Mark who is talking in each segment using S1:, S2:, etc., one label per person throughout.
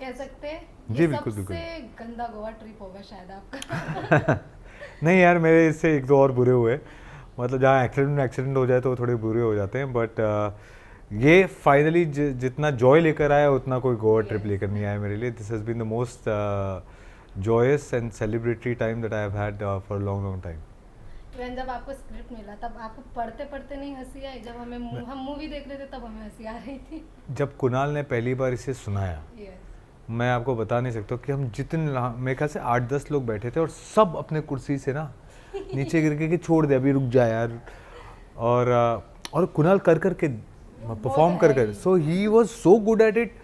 S1: कह सकते हैं
S2: जी
S1: ये
S2: बिल्कुल बिल्कुल।
S1: सबसे गंदा गोवा ट्रिप होगा शायद आपका।
S2: नहीं यार, मेरे इससे एक दो और बुरे हुए, मतलब जहाँ एक्सीडेंट एक्सीडेंट हो जाए तो थोड़े बुरे हो जाते हैं, बट ये फाइनली जितना जॉय लेकर आया उतना कोई गोवा ट्रिप
S1: यस।
S2: लेकर नहीं आया मेरे लिए। This has been the most joyous and celebratory time that I have had for a long long time.
S1: Even जब आपको स्क्रिप्ट मिला तब आपको पढ़ते पढ़ते नहीं हंसी आई? जब हम मूवी देख रहे थे तब हमें हंसी आ रही थी।
S2: जब कुणाल ने पहली बार इसे सुनाया,
S1: यस।
S2: मैं आपको बता नहीं सकता कि हम जितने, मेरे ख्याल से 8-10 लोग बैठे थे और सब अपने कुर्सी से ना नीचे गिर के कि छोड़ दे अभी, रुक जा यार। और कुणाल कर कर के
S1: वो तो
S2: परफॉर्म
S1: है
S2: कर कर,
S1: ही।
S2: So he was so good at it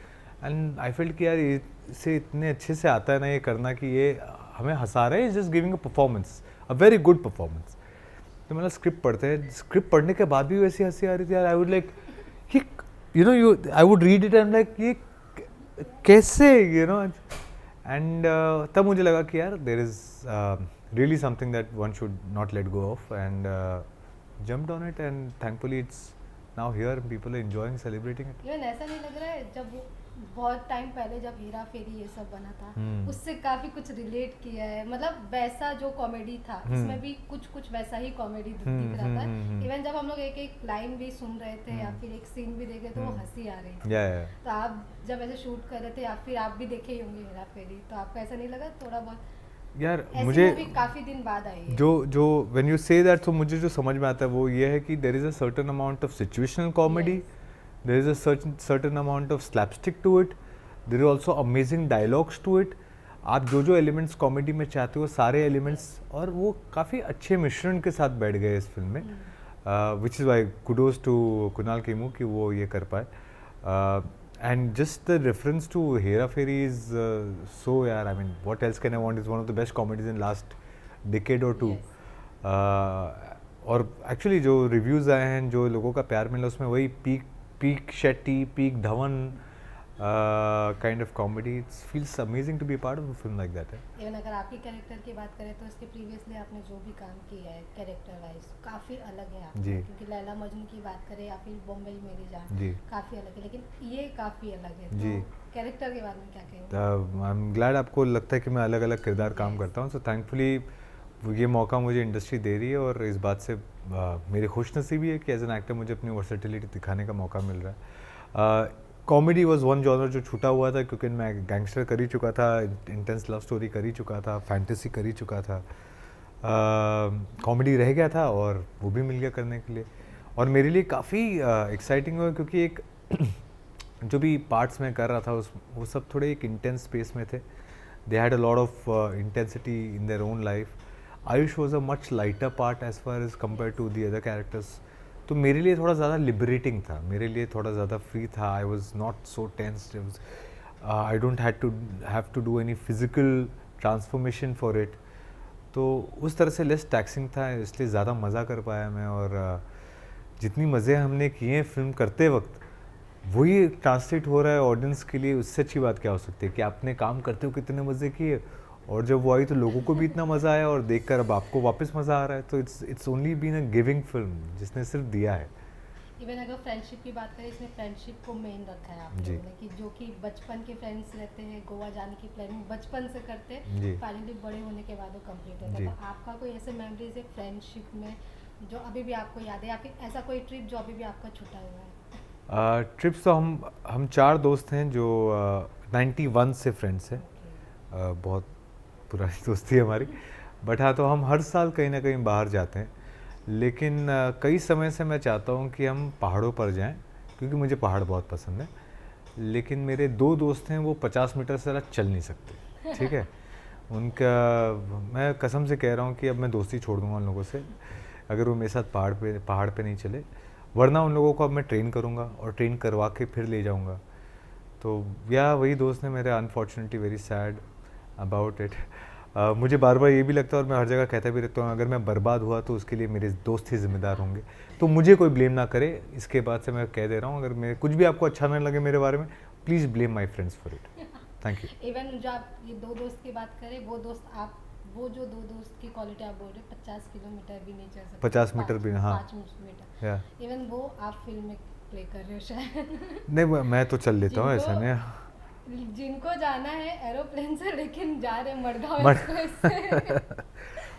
S2: and I felt कि यार इसे इतने अच्छे से आता है ना ये करना कि ये हमें हंसा रहा है, just giving a performance, a very good performance. तो मतलब स्क्रिप्ट पढ़ते हैं, स्क्रिप्ट पढ़ने के बाद भी वैसी हंसी आ रही थी यार। आई वुड लाइक ये, you know, you I would read it and like ये कैसे, यू नो। एंड तब मुझे लगा कि यार there is really something that one should not let go of, and jumped on it, and thankfully it's now here and people are enjoying celebrating it.
S1: Even ऐसा नहीं लग रहा है जब बहुत टाइम पहले जब हेरा फेरी ये सब बना था उससे काफी कुछ रिलेट किया है? मतलब वैसा जो कॉमेडी था इसमें भी कुछ कुछ वैसा ही कॉमेडी दिख रहा था। इवन जब हम लोग एक एक लाइन भी सुन रहे थे या फिर एक सीन भी देख रहे थे वो हंसी आ रही थी।
S2: Yeah.
S1: तो आप जब ऐसे शूट कर रहे थे या फिर आप भी देखे ही होंगे हेरा फेरी, तो आपको ऐसा नहीं लगा थोड़ा बहुत?
S2: यार
S1: ऐसी
S2: मुझे
S1: मूवी काफी दिन बाद आई है।
S2: जो व्हेन यू से दैट, तो मुझे जो समझ में आता है वो ये है कि there is a certain amount of situational comedy, there is a certain amount of slapstick to it, there is also amazing dialogues to it. आप जो एलिमेंट्स कॉमेडी में चाहते हो सारे एलिमेंट्स, और वो काफ़ी अच्छे मिश्रण के साथ बैठ गए इस फिल्म में, which is why kudos to Kunal Khemu कि वो ये कर पाए। And just the reference to Hera Fairy is so, yeah, I mean, what else can I want? It's one of the best comedies in last decade or two. और actually जो reviews आए हैं, जो लोगों का प्यार मिला, उसमें वही peak Shetty, peak Dhawan kind of comedy. It's feels amazing to be part of a film like that है।
S1: इवन अगर आपके कैरेक्टर की बात करें तो इसके प्रीवियसली आपने जो भी काम किया है कैरेक्टर वाइज काफ़ी अलग है आपका।
S2: जी।
S1: क्योंकि लैला मजनू की बात करें या फिर बॉम्बे मेरी जान,
S2: जी।
S1: काफ़ी अलग है, लेकिन ये काफ़ी अलग है।
S2: जी।
S1: तो कैरेक्टर के बारे में क्या कहेंगे?
S2: आई एम ग्लैड आपको लगता है कि मैं अलग अलग किरदार काम करता हूँ, सो थैंकफुली ये मौका मुझे इंडस्ट्री दे रही है, और इस बात से मेरी खुशनसीबी है कि एज एन एक्टर मुझे अपनी वर्सेटिलिटी दिखाने का मौका मिल रहा है। कॉमेडी वॉज वन जॉनर जो छूटा हुआ था, क्योंकि मैं गैंगस्टर कर ही चुका था, इंटेंस लव स्टोरी कर ही चुका था, फैंटेसी कर ही चुका था, कॉमेडी रह गया था और वो भी मिल गया करने के लिए। और मेरे लिए काफ़ी एक्साइटिंग हुआ, क्योंकि एक जो भी पार्ट्स मैं कर रहा था वो सब थोड़े एक इंटेंस स्पेस में थे। They had a lot of intensity in their own life. Ayush was a much lighter part as far as compare to the other characters, तो मेरे लिए थोड़ा ज़्यादा लिबरेटिंग था, मेरे लिए थोड़ा ज़्यादा फ्री था। I was not so tensed, I don't have to do any physical transformation for it, तो उस तरह से लेस टैक्सिंग था, इसलिए ज़्यादा मज़ा कर पाया मैं। और जितनी मज़े हमने किए हैं फिल्म करते वक्त, वही ट्रांसलेट हो रहा है ऑडियंस के लिए, उससे अच्छी बात क्या हो सकती है कि आपने काम करते हो कितने मज़े किए, और जब वो आई तो लोगों को भी इतना मज़ा आया, और देखकर अब आपको वापस मज़ा आ रहा है। तो it's only been a giving film जिसने सिर्फ दिया है।
S1: इवन अगर फ्रेंडशिप की बात करें, इसमें फ्रेंडशिप को मेन रखा है आप लोगों ने, कि जो कि बचपन के फ्रेंड्स रहते हैं, गोवा जाने की प्लानिंग बचपन से करते हैं, फाइनली बड़े होने के बाद वो कंप्लीट होता है। तो आपका कोई ऐसे मेमोरीज है फ्रेंडशिप में जो अभी भी आपको याद है, या फिर ऐसा कोई ट्रिप जो अभी भी आपका छूटा हुआ है?
S2: ट्रिप्स तो हम 4 दोस्त हैं जो 91 से फ्रेंड्स हैं, बहुत पुरानी दोस्ती है हमारी। बट हाँ, तो हम हर साल कहीं ना कहीं बाहर जाते हैं, लेकिन कई समय से मैं चाहता हूँ कि हम पहाड़ों पर जाएं, क्योंकि मुझे पहाड़ बहुत पसंद है। लेकिन मेरे 2 दोस्त हैं, वो 50 मीटर से ज़्यादा चल नहीं सकते, ठीक है। उनका, मैं कसम से कह रहा हूँ कि अब मैं दोस्ती छोड़ दूँगा उन लोगों से अगर वो मेरे साथ पहाड़ पे नहीं चले, वरना उन लोगों को अब मैं ट्रेन करूँगा और ट्रेन करवा के फिर ले जाऊँगा। तो या वही दोस्त ने मेरे, unfortunately very sad about it. मुझे बार बार ये भी लगता है, और मैं हर जगह कहता भी रहता हूँ, अगर मैं बर्बाद हुआ तो उसके लिए मेरे दोस्त ही जिम्मेदार होंगे, तो मुझे कोई ब्लेम ना करे। इसके बाद से मैं कह दे रहा हूँ, अगर मैं कुछ भी आपको अच्छा ना लगे मेरे बारे में, please blame my friends for it. Thank you.
S1: Even जो आप ये 2 दोस्त की बात करें, वो दोस्त आप, वो जो 2 दोस्त की क्वालिटी आप बोल रहे हैं, 50 किलोमीटर भी नहीं चल सकते,
S2: 50 मीटर भी, हाँ,
S1: 5 मीटर, इवन वो आप फिल्म में प्ले कर रहे हो शायद।
S2: नहीं, मैं तो चल लेता हूँ, ऐसा नहीं।
S1: जिनको जाना है एरोप्लेन से, लेकिन जा रहे मडगांव एक्सप्रेस से।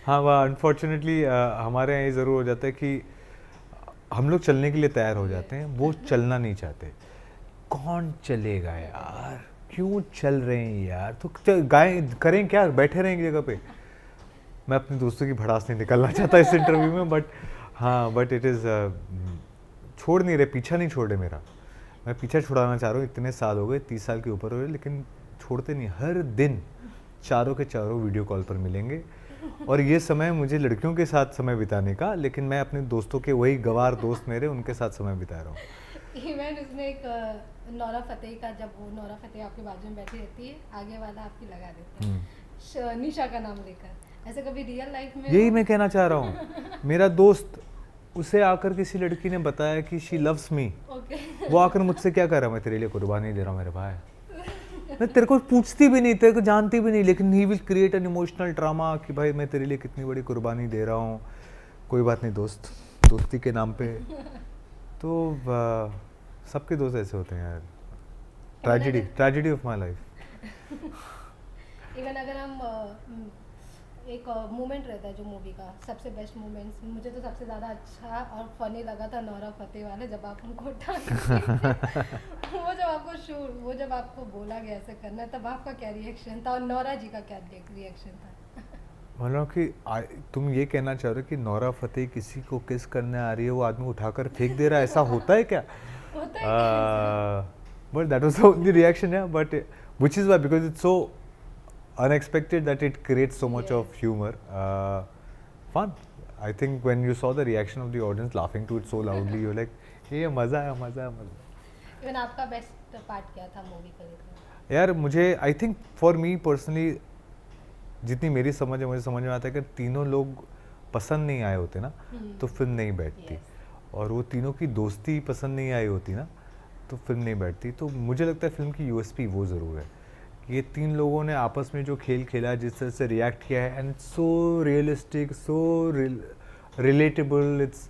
S2: हाँ, वह अनफॉर्चुनेटली हमारे यहाँ ये ज़रूर हो जाता है कि हम लोग चलने के लिए तैयार हो जाते हैं, वो चलना नहीं चाहते। कौन चलेगा यार, क्यों चल रहे हैं यार, तो गाय करें क्या, बैठे रहेंगे जगह पे। मैं अपने दोस्तों की भड़ास नहीं निकलना चाहता इस इंटरव्यू में, बट हाँ, बट इट इज़ छोड़ नहीं रहे, पीछा नहीं छोड़ रहे मेरा। मैं पीछा छुड़ाना चाह रहा हूँ, इतने साल हो गए, 30 साल के ऊपर हो गए, लेकिन छोड़ते नहीं। हर दिन चारों के चारों वीडियो कॉल पर मिलेंगे, और ये समय मुझे लड़कियों के साथ समय बिताने का, लेकिन मैं अपने दोस्तों के, वही गवार दोस्त मेरे, उनके साथ समय बिता रहा हूँ।
S1: इवन उसमें एक नौरा फतेही का, जब वो नौरा फतेही आपके बाजू में बैठी रहती है, आगे वाला आपकी लगा देता है निशा का नाम लेकर, ऐसे कभी रियल लाइफ में?
S2: यही मैं कहना चाह रहा हूँ। मेरा दोस्त, उसे आकर किसी लड़की ने बताया कि शी लव्स मी, वो आकर मुझसे क्या कर रहा है, मैं तेरे लिए कुर्बानी दे रहा हूँ मेरे भाई। मैं तेरे को पूछती भी नहीं, तेरे को जानती भी नहीं, लेकिन he will create an emotional drama कि भाई मैं तेरे लिए कितनी बड़ी कुर्बानी दे रहा हूँ। कोई बात नहीं दोस्त, दोस्ती के नाम पे तो सबके दोस्त ऐसे होते हैं यार। Tragedy of my life.
S1: Even अगर हम एक मोमेंट रहता है जो मूवी का सबसे बेस्ट मोमेंट्स, मुझे तो सबसे ज़्यादा अच्छा और फनी लगा था नौरा फतेही वाले, जब आप उनको वो जब आपको बोला गया ऐसे करना, तब आपका क्या रिएक्शन था और नौरा जी का क्या रिएक्शन था?
S2: मतलब कि तुम ये कहना चाह रहे हो कि नौरा फतेही किसी को किस करने आ रही है, वो आदमी उठाकर फेंक दे रहा है, ऐसा होता है क्या? But that was the only reaction, है, but which is why, because it's so unexpected that it creates so much of humor, fun. I think when you saw the reaction of the audience laughing to it so loudly, you're like, ये मज़ा है, मज़ा है, मज़ा।
S1: Even आपका best part क्या था movie को लेकर?
S2: यार मुझे, I think for me personally, जितनी मेरी समझ है, मुझे समझ में आता है कि तीनों लोग पसंद नहीं आए होते ना, तो फिल्म नहीं बैठती, और वो तीनों की दोस्ती पसंद नहीं आई होती ना, तो फिल्म नहीं बैठती। तो मुझे लगता है फिल्म की यूएसपी वो ज़रूर है, ये तीन लोगों ने आपस में जो खेल खेला, जिस तरह से रिएक्ट किया है, and so realistic, so relatable, it's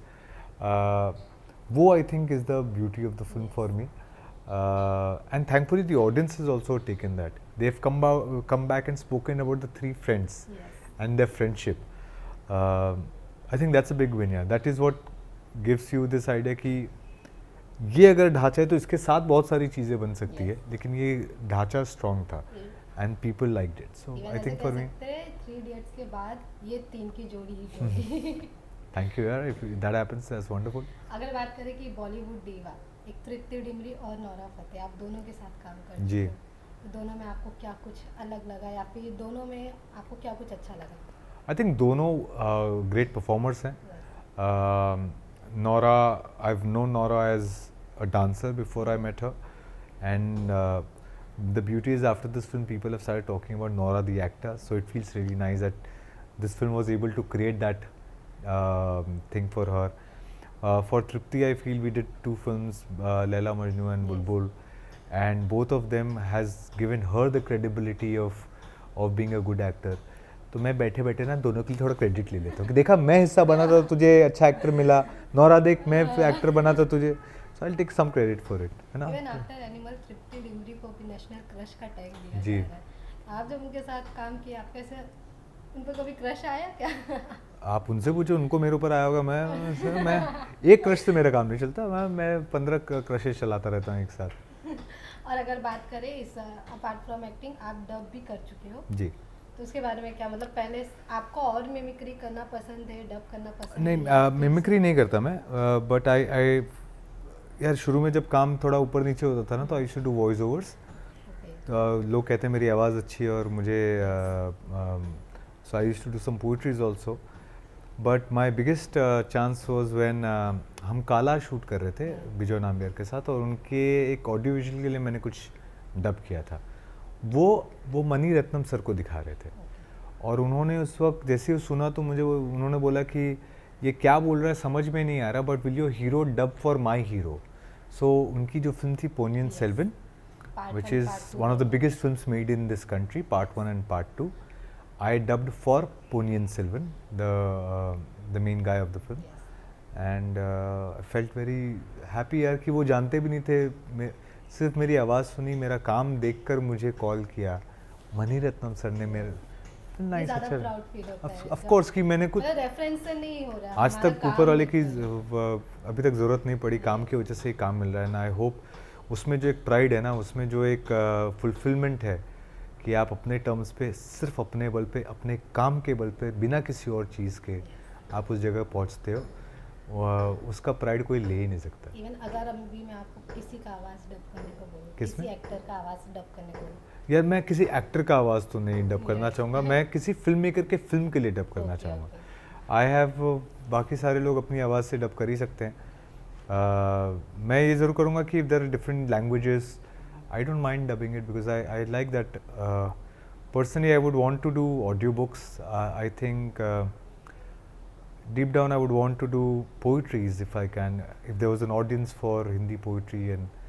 S2: वो I think is the beauty of the film for me, and thankfully the audience is also taken that, they have come back and spoken about the three friends and their friendship. I think that's a big win, yeah. That is what gives you this idea कि ये अगर ढांचा है तो इसके साथ बहुत सारी चीज़ें बन सकती है, लेकिन ये ढांचा स्ट्रॉन्ग था, and people liked it, so I think for me
S1: 3 idiots के बाद ये तीन की जोड़ी ही जोड़ी।
S2: थैंक यू यार, if that happens that's wonderful.
S1: अगर बात करें कि बॉलीवुड दीवा, एक तृप्ति डिमरी और नौरा फतेही, आप दोनों के साथ काम करते हैं जी, तो दोनों में आपको क्या कुछ अलग लगा, या फिर दोनों में आपको क्या कुछ अच्छा लगा?
S2: आई थिंक दोनों ग्रेट परफॉर्मर्स हैं। Nora, I've known Nora as a dancer before I met her, and the beauty is after this film people have started talking about Nora the actor, so it feels really nice that this film was able to create that thing for her. For Tripti, I feel we did 2 films, Laila Majnu and Bulbul, and both of them has given her the credibility of being a good actor. तो मैं बैठे बैठे ना दोनों के लिए थोड़ा credit ले लेता हूँ कि देखा मैं हिस्सा बना था, तुझे अच्छा एक्टर मिला, नौरा देख मैं एक्टर बना था तुझे, so I will take some credit for it, है ना।
S1: Even after Animal, Tripti Dimri को भी नेशनल क्रश का टैग दिया
S2: जी।
S1: आप जब उनके साथ काम किया, आपके से उन पर कभी क्रश आया क्या?
S2: आप उनसे पूछो, उनको मेरे ऊपर आया होगा। मैं एक क्रश से मेरा काम नहीं चलता, मैं 15 क्रशेस चलाता रहता हूँ एक साथ।
S1: और अगर बात करें इस अपार्ट फ्रॉम एक्टिंग, आप डब भी कर चुके हो
S2: जी,
S1: तो उसके बारे में क्या, मतलब पहले आपको और मिमिक्री करना पसंद है, डब करना पसंद
S2: नहीं,
S1: है?
S2: मिमिक्री नहीं करता मैं, बट आई यार शुरू में जब काम थोड़ा ऊपर नीचे होता था ना, तो I used to do voice overs. लोग कहते हैं मेरी आवाज़ अच्छी है, और मुझे so I used to do some poetries also, but my biggest chance was when हम काला शूट कर रहे थे बिजय नाम्बियर के साथ, और उनके एक ऑडियो विजुअल के लिए मैंने कुछ डब किया था। वो मणि रत्नम सर को दिखा रहे थे, और उन्होंने उस वक्त जैसे ही सुना तो मुझे उन्होंने बोला कि ये क्या बोल रहा है समझ में नहीं आ रहा, but will your hero dub for my hero. So उनकी जो फिल्म थी Ponniyin Selvan, which is one of the biggest films made in this country, part 1 and part 2, I dubbed for Ponniyin Selvan, the main guy of the film, and I felt very happy यार कि वो जानते भी नहीं थे सिर्फ मेरी आवाज़ सुनी, मेरा काम देखकर मुझे कॉल किया, मणि रत्नम सर ने मेरे
S1: नाइस, अच्छा प्राउड फील होता है
S2: ऑफ कोर्स कि मैंने कुछ
S1: रेफरेंस से नहीं हो रहा,
S2: आज तक ऊपर वाले की अभी तक ज़रूरत नहीं पड़ी, काम की वजह से ही काम मिल रहा है ना। आई होप उसमें जो एक प्राइड है ना, उसमें जो एक फुलफिलमेंट है कि आप अपने टर्म्स पे, सिर्फ अपने बल पे, अपने काम के बल पे, बिना किसी और चीज़ के आप उस जगह पहुंचते हो, उसका प्राइड कोई ले ही नहीं सकता।
S1: इवन अगर अभी मैं आपको किसी का आवाज़ डब करने को बोलूं, किसी एक्टर का आवाज़ डब करने को बोलूं,
S2: यार मैं किसी एक्टर का आवाज़ तो नहीं डब करना चाहूँगा, मैं किसी फिल्म मेकर के फिल्म के लिए डब करना चाहूँगा। आई हैव, बाकी सारे लोग अपनी आवाज़ से डब कर ही सकते हैं। मैं ये ज़रूर करूँगा कि if there are different languages, I don't mind dubbing it because I like that. Personally I would want to do audio books. I think deep down I would want to do poetries if I can, if there was an audience for Hindi poetry, and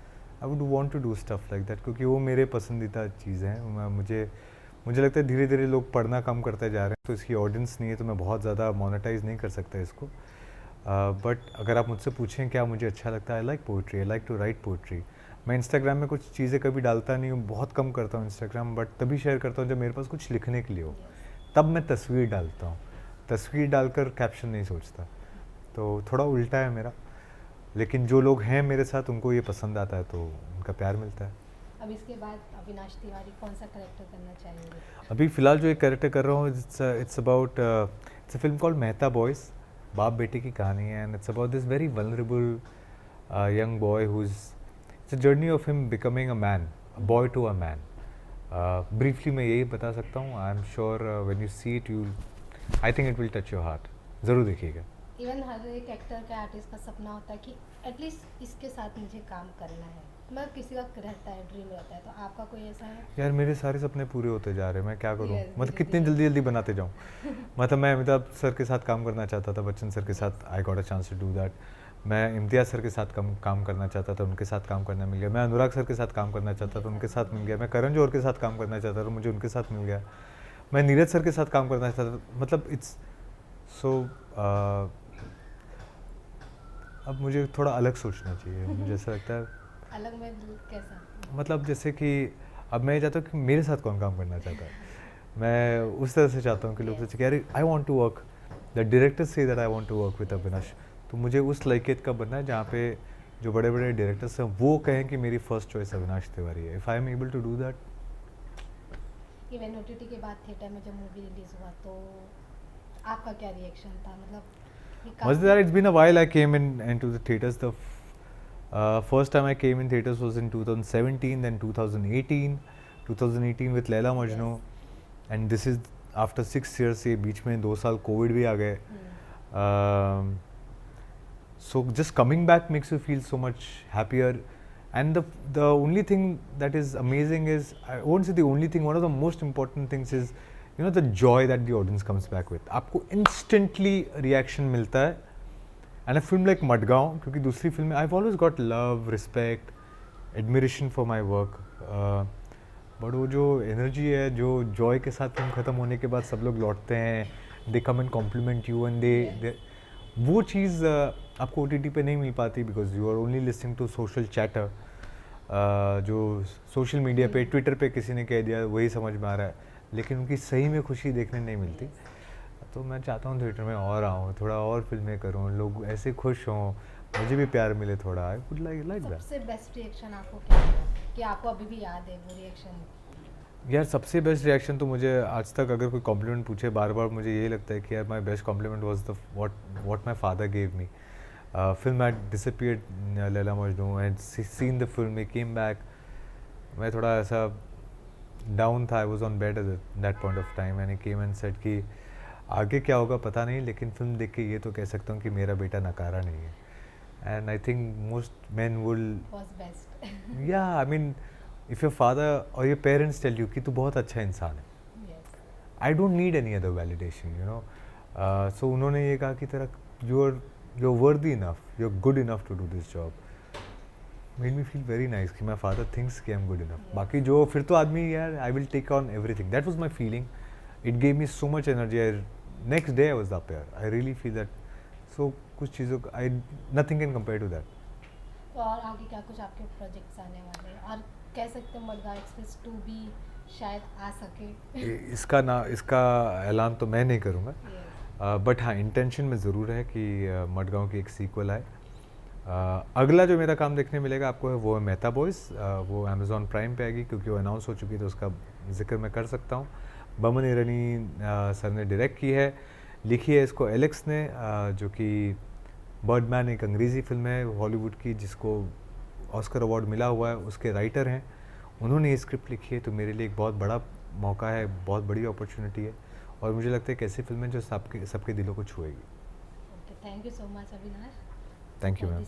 S2: I would want to do stuff like that क्योंकि वो मेरे पसंदीदा चीज़ हैं। मुझे लगता है धीरे धीरे लोग पढ़ना कम करते जा रहे हैं, तो इसकी ऑडियंस नहीं है, तो मैं बहुत ज़्यादा मोनेटाइज नहीं कर सकता इसको। बट अगर आप मुझसे पूछें क्या मुझे अच्छा लगता है, I like poetry, I like to write poetry. मैं इंस्टाग्राम में कुछ चीज़ें कभी डालता नहीं हूँ, बहुत कम करता हूँ इंस्टाग्राम, बट तभी शेयर करता हूँ जब मेरे पास कुछ लिखने के लिए हो, तब मैं तस्वीर डालता हूँ। तस्वीर डालकर कैप्शन नहीं सोचता, तो थोड़ा उल्टा है मेरा। लेकिन जो लोग हैं मेरे साथ उनको ये पसंद आता है, तो उनका प्यार मिलता है।
S1: अब इसके बाद अविनाश तिवारी कौन सा कैरेक्टर करना चाहेंगे?
S2: अभी फ़िलहाल जो एक कैरेक्टर कर रहा हूँ, it's about, it's a film called Mehta boys, बाप बेटे की कहानी है, and it's about this very vulnerable young boy who's, it's a journey of him becoming a man, a boy to a man. Briefly मैं यही बता सकता हूँ। I am sure when you see it, you, I think it will touch your heart. ज़रूर देखिएगा।
S1: Even हर एक actor का, artist का सपना होता है कि एटलीस्ट इसके साथ मुझे काम करना है, मतलब किसी का रहता है, ड्रीम रहता है, तो आपका कोई ऐसा है?
S2: यार मेरे सारे सपने पूरे होते जा रहे हैं, मैं क्या करूँ, मतलब कितनी जल्दी जल्दी बनाते जाऊँ। मतलब मैं अमिताभ सर के साथ काम करना चाहता था, बच्चन सर के साथ, I got a chance to do that. मैं इम्तियाज़ सर के साथ काम करना चाहता था, उनके साथ काम करना मिल गया। मैं अनुराग सर के साथ काम करना चाहता था, उनके साथ मिल गया। मैं करण जौहर के साथ काम करना चाहता था, मुझे उनके साथ मिल गया। मैं नीरज सर के साथ काम करना चाहता था, मतलब इट्स सो अब मुझे थोड़ा अलग सोचना चाहिए। मुझे ऐसा लगता है
S1: अलग में कैसा,
S2: मतलब जैसे कि अब मैं ये चाहता हूँ कि मेरे साथ कौन काम करना चाहता है, मैं उस तरह से चाहता हूँ कि लोग सोचें कि अरे I want to work, the director से that I want to work with Avinash. तो मुझे उस लाइकेट का बनना है जहाँ पे जो बड़े बड़े डायरेक्टर्स हैं वो कहें कि मेरी फर्स्ट चॉइस अविनाश तिवारी है। If I am able to do that.
S1: Even OTT के बाद थिएटर में जब मूवी रिलीज हुआ तो आपका क्या रिएक्शन था? मतलब
S2: मज़ेदार, it's been a while I came into the theatres. The first time I came in theaters was in 2017, then 2018 with Laila Majnu, and this is after 6 years। ये बीच में 2 साल कोविड भी आ गए। So just coming back makes you feel so much happier, and the only thing that is amazing is, I won't say the only thing, one of the most important things is, you know, the joy that the audience comes back with। आपको instantly reaction मिलता है। And a film like Madgaon, क्योंकि दूसरी film में I always got love, respect, admiration for my work, but वो जो energy है, जो जॉय के साथ फिल्म ख़त्म होने के बाद सब लोग लौटते हैं, they come and compliment you, and they वो चीज़ आपको OTT पे नहीं मिल पाती, because you are only listening to social chatter. जो सोशल मीडिया पे, ट्विटर पे किसी ने कह दिया वही समझ में आ रहा है, लेकिन उनकी सही में खुशी देखने नहीं मिलती। तो मैं चाहता हूँ थिएटर में और आऊँ, थोड़ा और फिल्में करूँ, लोग ऐसे खुश हों, मुझे भी प्यार मिले थोड़ा। I would like that.
S1: सबसे बेस्ट रिएक्शन आपको क्या लगा कि आपको अभी भी याद है वो रिएक्शन?
S2: यार सबसे बेस्ट रिएक्शन तो मुझे आज तक, अगर कोई कॉम्प्लीमेंट पूछे बार बार, मुझे यही लगता है कि यार my best compliment was the what my father gave me. Film had disappeared, Laila Majnu, and seen the film, came back. मैं थोड़ा ऐसा डाउन था, I was on bed at that point of time, and he came and said कि आगे क्या होगा पता नहीं, लेकिन फिल्म देख के ये तो कह सकता हूँ कि मेरा बेटा नकारा नहीं है। And I think most men will, yeah I mean if your father और योर पेरेंट्स टेल यू कि तू बहुत अच्छा इंसान है, I don't need any other validation, you know. So उन्होंने ये कहा कि तेरा you are worthy enough, you are good enough to do this job, made me feel very nice कि माई फादर थिंक्स कि आई एम गुड इनफ। बाकी जो फिर तो आदमी, यार I will take on everything. That was my feeling. It gave me so much energy. Next day I was up here, I really feel that. So कुछ चीज़ों का nothing can compare to that.
S1: और आगे क्या कुछ आपके projects आने वाले हैं, और कह सकते हैं मडगांव एक्सप्रेस 2 भी शायद आ सके?
S2: इसका ऐलान तो मैं नहीं करूँगा, बट हाँ इंटेंशन में ज़रूर है कि मडगांव की एक सीक्वल आए। अगला जो मेरा काम देखने मिलेगा आपको है वो है मेहता बॉयज़, वो अमेज़ॉन प्राइम पे आएगी क्योंकि वो अनाउंस हो चुकी है, तो उसका जिक्र मैं कर सकता हूँ। बमन ईरानी सर ने डायरेक्ट की है, लिखी है इसको एलेक्स ने, जो कि बर्डमैन एक अंग्रेज़ी फिल्म है हॉलीवुड की जिसको ऑस्कर अवार्ड मिला हुआ है, उसके राइटर हैं, उन्होंने ये स्क्रिप्ट लिखी है। तो मेरे लिए एक बहुत बड़ा मौका है, बहुत बड़ी अपॉर्चुनिटी है, और मुझे लगता है एक ऐसी फिल्म है जो सबके दिलों को छुएगी।
S1: Thank you so much Avinash.
S2: Thank you ma'am.